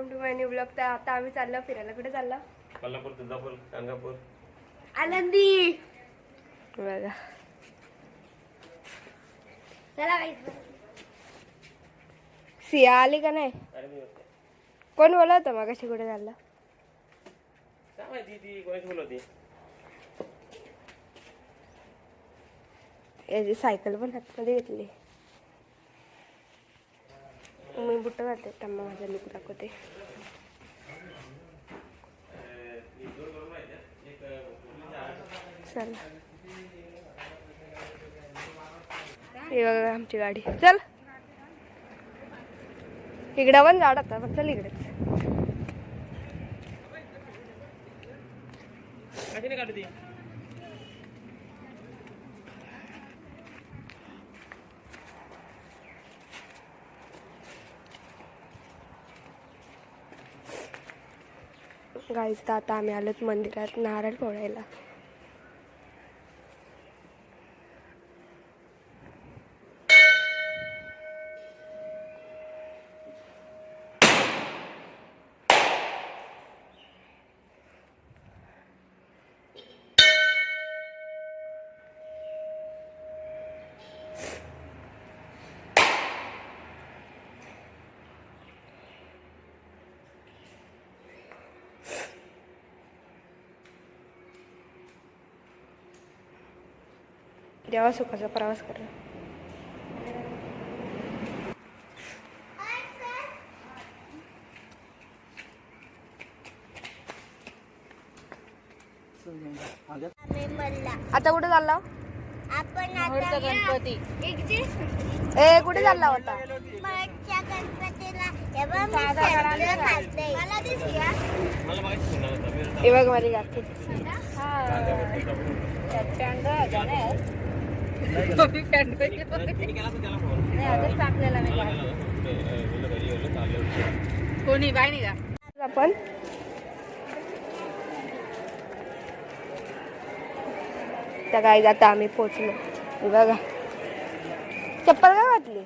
Welcome to my new blog. तर आता आम्ही चाललो फिरायला. कुठे चाललो? कोल्हापूर, तुळजापूर, गाणगापूर, आनंदी. बघा चला सिया आली का नाही? कोण बोलत होतं मग कशी कुठे चालला? काय माहिती ती कोणाची बोलवते. याची सायकल पण हातमध्ये घेतली. मी बुट्ट घालते त्यांना माझा लुक दाखवते. चल हे बघा आमची गाडी. चल इकडं पण झाड आता पण चल इकडेच. कशाने काढू ती? गाईज तर आता आम्ही आलोत मंदिरात नारळ फोडायला. देवा सुखाचा प्रवास करा. आता कुठे चालला? आपण आता गणपती ए कुठे चालला होता? मागच्या गणपतीला एवढं मी खाल्लंय. मला दिसल्या मला माहिती नाही होतं. हे बघ माझी गाठी. कोणी बाई नाही का आपण त्या गाईत आता आम्ही पोचलो. हे बघा चप्पल का घातली?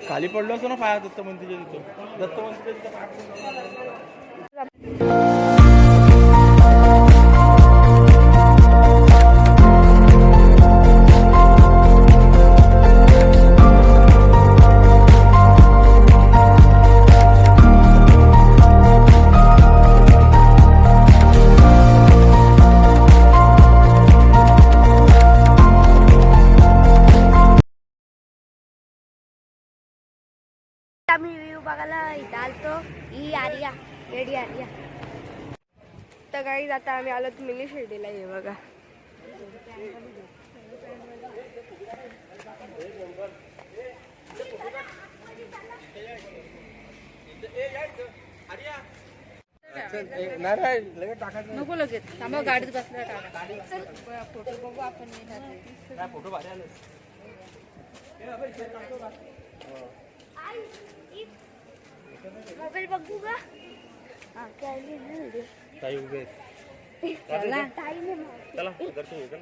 खाली पडलो असतो ना पाया दत्त मंदिरच्या तिथं. दत्त मंदिरच्या तिथं आम्ही व्ह्यू बघायला इथं आलतो. ही आर्या रेडी आर्या. तर काही आता आम्ही आलो मिनी शिर्डीला. हे बघा नको लगेच थांबा गाडीत बसला फोटो बघू आपण. फोटो भारी आले. मोबाईल बघू का? ताई उभे चला चला दर्शन घेऊ का?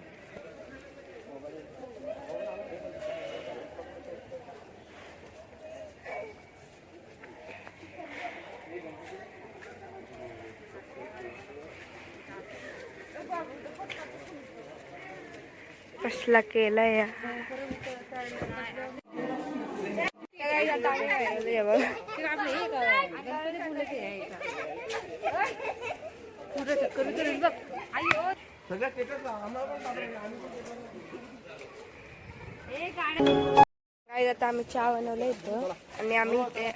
कसला केलाय या. काय आता आम्ही चहा बनवलं इथं आणि आम्ही इथे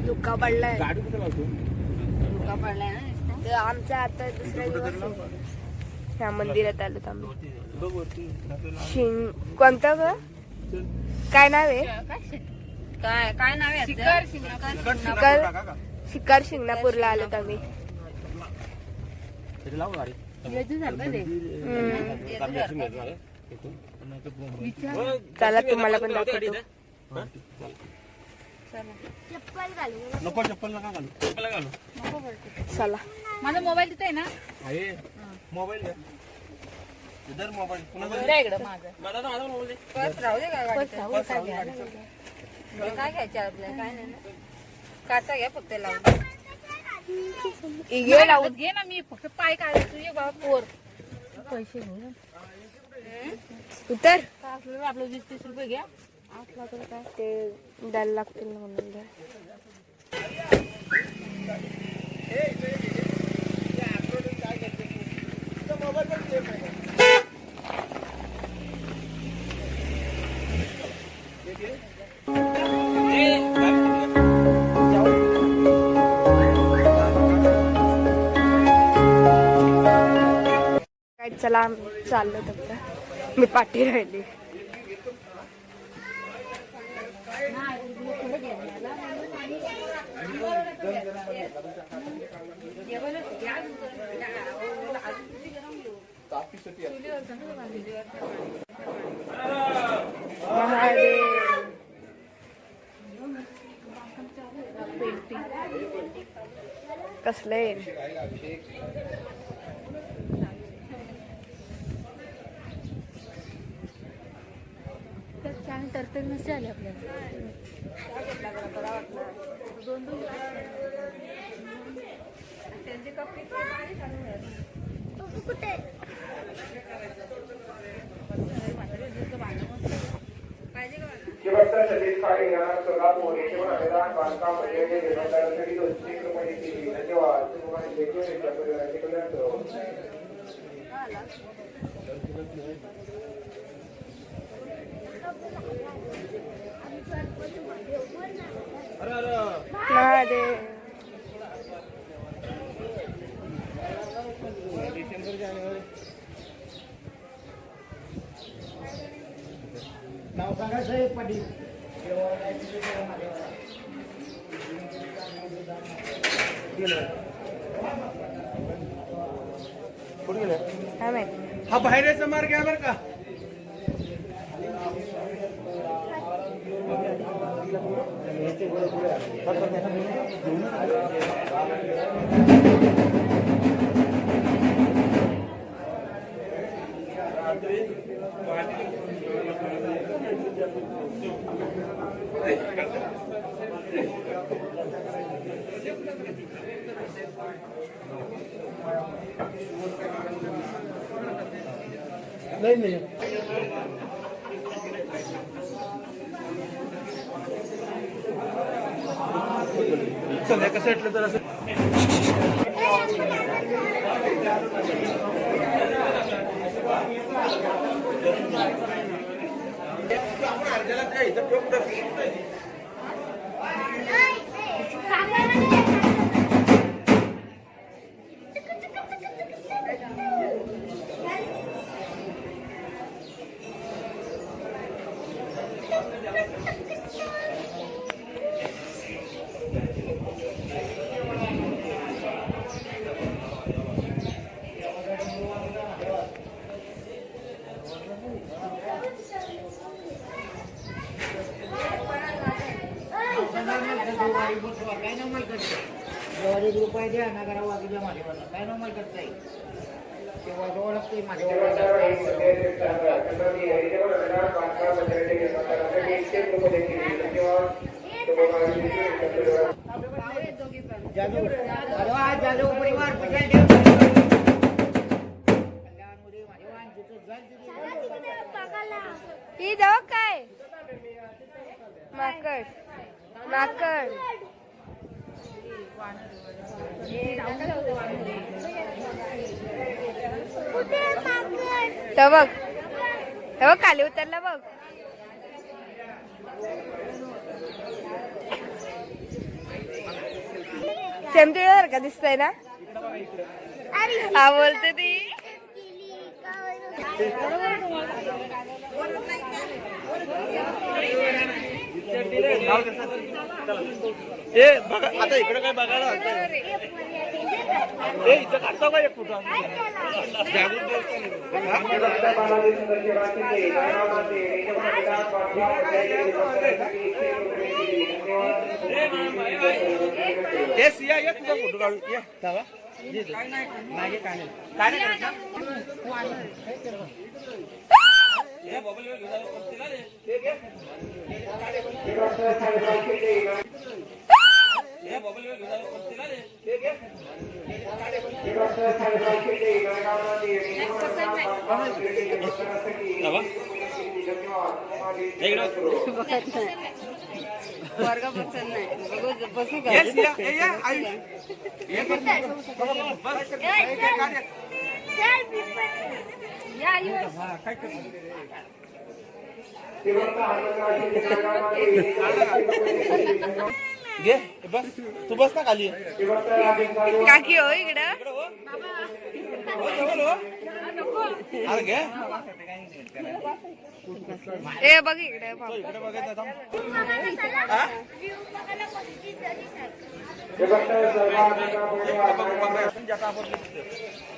धुका पडलाय. गाडी कुठे लावतो? धोका पडलाय ना. आमचा आता दुसरा दिवस आहे. ह्या मंदिरात आलो आम्ही. कोणतं ग? काय नाव आहे? काय काय नाव आहे? शिकार शिंगणापूरला आलो आम्ही. लावू गाडी. चला तुम्हाला पण दाखवतो. चप्पल घालू नको चप्पल नका घालू. चप्पल घालू. नको बोलते. चला. माझा मोबाईल तिथे आहे ना. आहे मोबाईल घ्या. इधर मोबाईल कुणाचा द्या इकडं माझं. माझा मोबाईल दे. पर्स राहू दे का गाडीत? पर्स राहू दे, काय घ्यायला मला काय घ्यायचं आपल्याला काय नाही ना. काचा घ्या फक्त लावून. घे लावून. घे ना मी फक्त पाय काढायचं तुझे बाबा पोर. पैसे घेऊ. उतर. काय असलं तर आपलं 20-30 रुपये घ्या. आपला तर काय ते द्यायला लागतील ना म्हणून द्या. काय चला आम्ही चाललो तर मी पाठी राहिली. महादेव. कसले छान तरतरी नसते आली आपल्याला. त्यांचे कपडे कुठे शेवटचा सदेश काढे येणार सोलापूर मोरेचे मैदान बांधकाम म्हणजे निर्माणासाठी 200 रुपये दिली. धन्यवाद. तुम्हाला देखील परिवाराचे कल्याण करो. महादेव. डिसेंबर जानेवारी नाव सांगा साहेब पाटील. कुठे गेले? काय माहिती. हा बाहेरचा मार्ग आहे बरं का. नाही नाही सध्या कसं वाटलं तर असं रुपये द्या नगरा वाजूच्या माझ्यावर काय नॉर्मल करता येईल तेव्हा जवळ लागते माझ्यावर. जाधव परिवार ही जाऊ काय माकड माकड. तर बघ खाली उतरला बघ. सेम तुझ्यासारखा दिसतंय ना. हा बोलते ती. ए बघा आता इकडे काय बघायला ए इथं काढतो का एक फोटो येस या तुझा फोटो काढू ये जावा मागे काय नाही वर्ग पसंत नाही बसू का येस या आई काय करतो घे बस तू बस ना खाली काकी हो इकडं अरे घे ए बघ इकडे इकडे बघायचं थांब.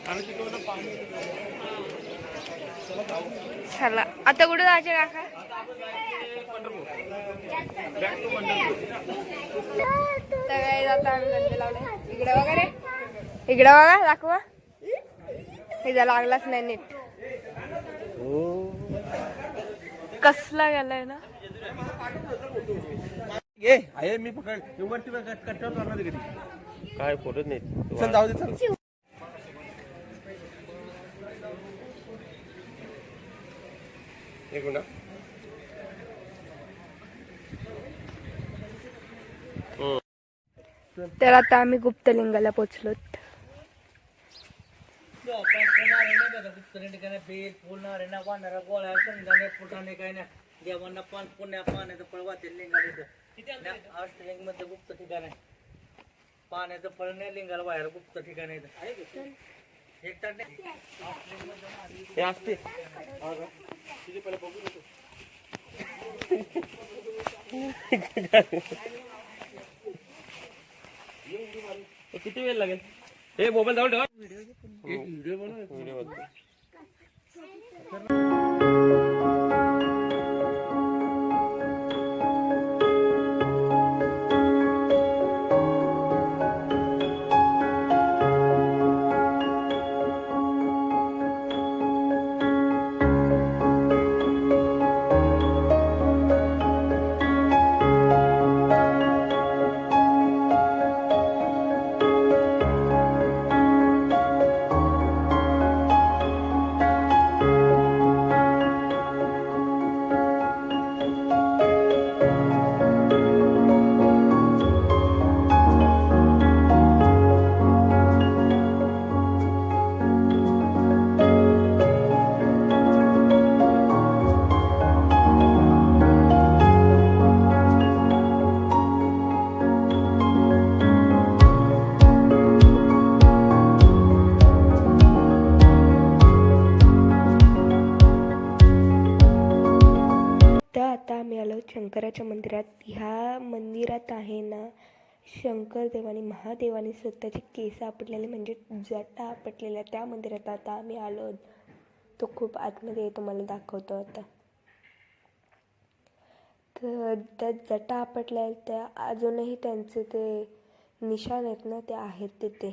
आणि तिकडं पाणी चला आता कुठे जायचे काका सगळे जाता आम्ही गंजे लावले इकडे बघा रे इकडे बघा दाखवा हे लागलाच नाही नीट कसला गेलाय ना घे आहे मी पकड वरती कट्ट्यावर करणार कधी काय फोटोच नाही चल जाऊ दे चल एक मिनिट तर आता आम्ही गुप्तलिंगाला पोचलो देवांना पान पुण्या पाण्याचं फळ वाटेल लिंगाला अष्टलिंग मध्ये गुप्त ठिकाण आहे पाण्याचं फळ नाही लिंगाला बाहेर गुप्त ठिकाण आहे एक तर हे असते किती वेळ लागेल हे मोबाईल जाऊन ठेवा व्हिडिओ बनव शंकराच्या मंदिरात. ह्या मंदिरात आहे ना शंकर देवानी महादेवानी स्वतःचे केस आपटलेले म्हणजे जटा आपटलेल्या त्या मंदिरात आता आम्ही आलो. तो खूप आतमध्ये तुम्हाला दाखवतो आता. तर त्या जटा आपटल्या त्या अजूनही त्यांचे ते निशाण आहेत ना ते आहेत तिथे.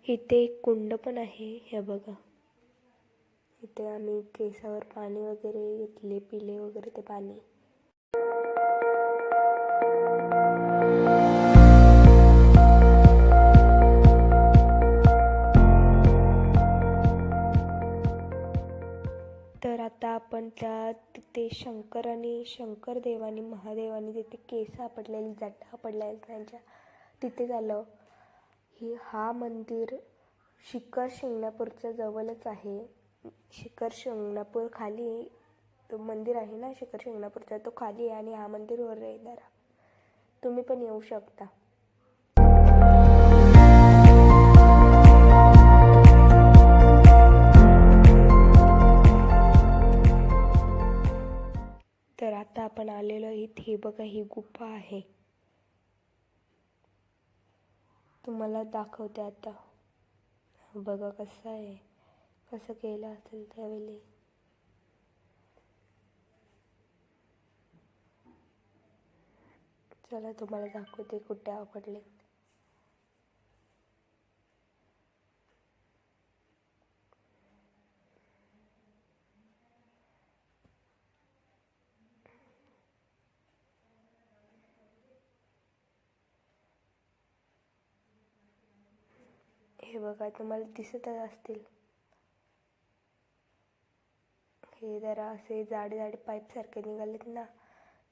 इथे एक कुंड पण आहे. हे बघा इथे आम्ही केसावर पाणी वगैरे घेतले पिले वगैरे ते पाणी. तर आता आपण त्या तिथे शंकर आणि शंकर देवानी महादेवानी तिथे केस आपटलेली जटा पडल्या त्यांच्या तिथे झालं. हा मंदिर शिखर शिंगणापूरच्या जवळच आहे. शिखर शिंगणापूर खाली तो मंदिर आहे ना शिखर शिंगणापूरचा तो खाली आहे आणि हा मंदिर वर आहे. जरा तुम्ही पण येऊ शकता. आपण आलेलो आहोत. हे बघा, ही गुफा आहे. तुम्हाला दाखवते आता. बघा कसं आहे, कसं केलं असेल त्यावेळी. चला तुम्हाला दाखवते कुठे आवडले. हे बघा, तुम्हाला दिसतच असतील. हे जरा असे जाडे जाडे पाईप सारखे निघालेत ना,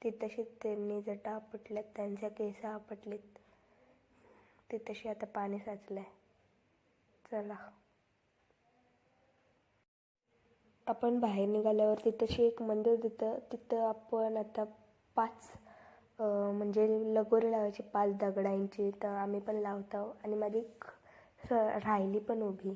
ते तसेच त्यांनी जटा आपटल्यात, त्यांच्या केस आपटलेत, ते तसे आता पाणी साचलंय. चला आपण बाहेर निघाल्यावर तिथंशी एक मंदिर, तिथं आपण आता 5 म्हणजे लगोरी लावायची 5 दगडांची. तर आम्ही पण लावतो आणि माझी राहिली पण उभी.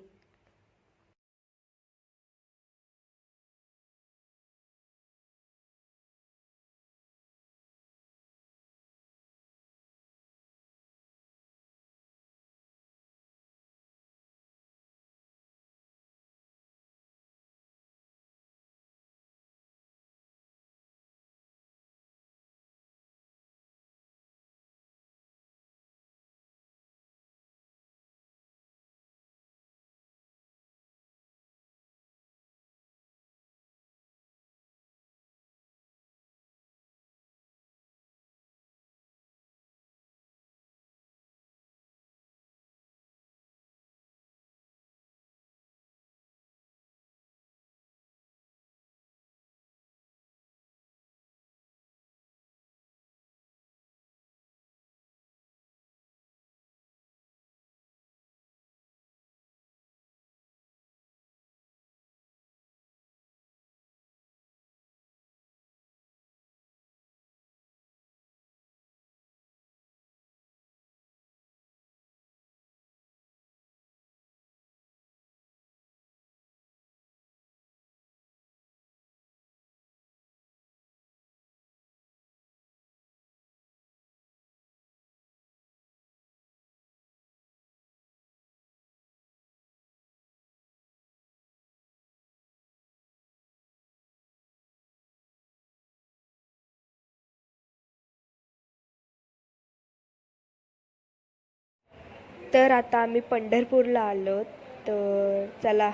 तर आता आम्ही पंढरपूरला आलो. तर चला,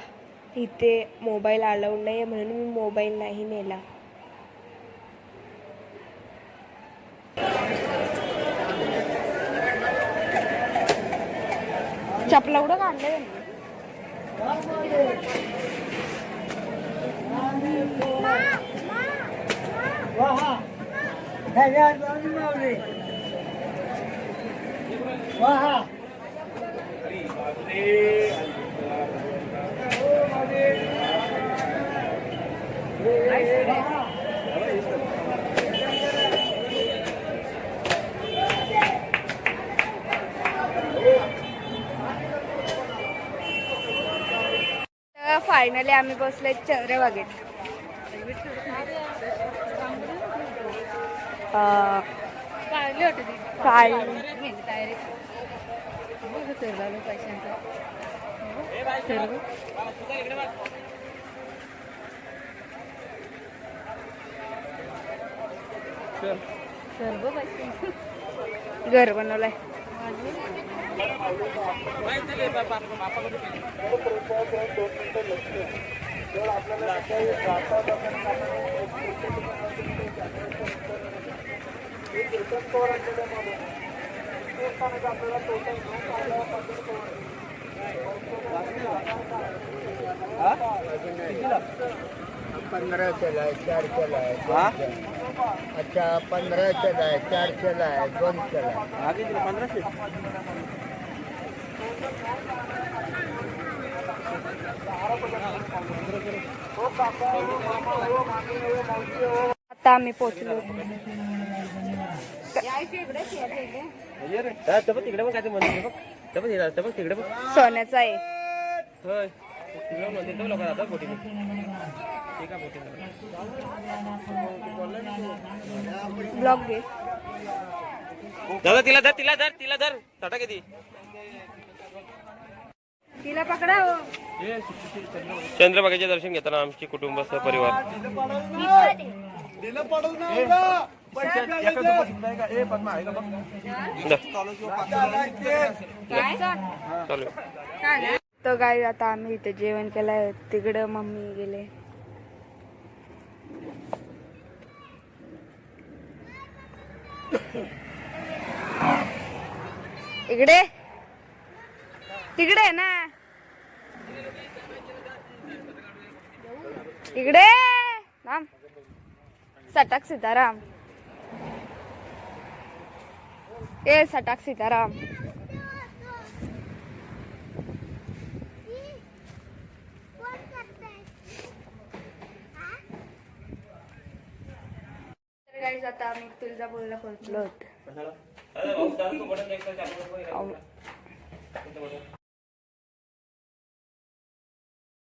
इथे मोबाईल अलाउड नाही आहे म्हणून मी मोबाईल नाही नेला. चपला उडं काढलं फायनली आम्ही बसलोय चंद्रभागेत. घर बनवलंय. पंद्रह चला है, 4 चला है, 2 चला। अच्छा 15 चला है, 4 चला है, 2 चला है। आगे 1500 आता आम्ही पोहोचलो. तिकडे बघ काय ते मंदिर बघ, तिकडे बघ सोन्याचा आहे. होय, तिकडे मंदिर लोक जातात बोटीने. ब्लॉग घे. दादा तिला धर तिला धर तिला धर टाटा किती तिला पकडा हो. चंद्रभागेचे दर्शन घेताना आमची कुटुंबासह परिवार चालू तर गाई आता आम्ही इथे जेवण केलंय. तिकडं मम्मी गेले. इकडे तिकडे ना इकडे राम सटक सीताराम ए सटक सीताराम. गाईज आता आम्ही तुळजापूरला पोहोचलो होतो.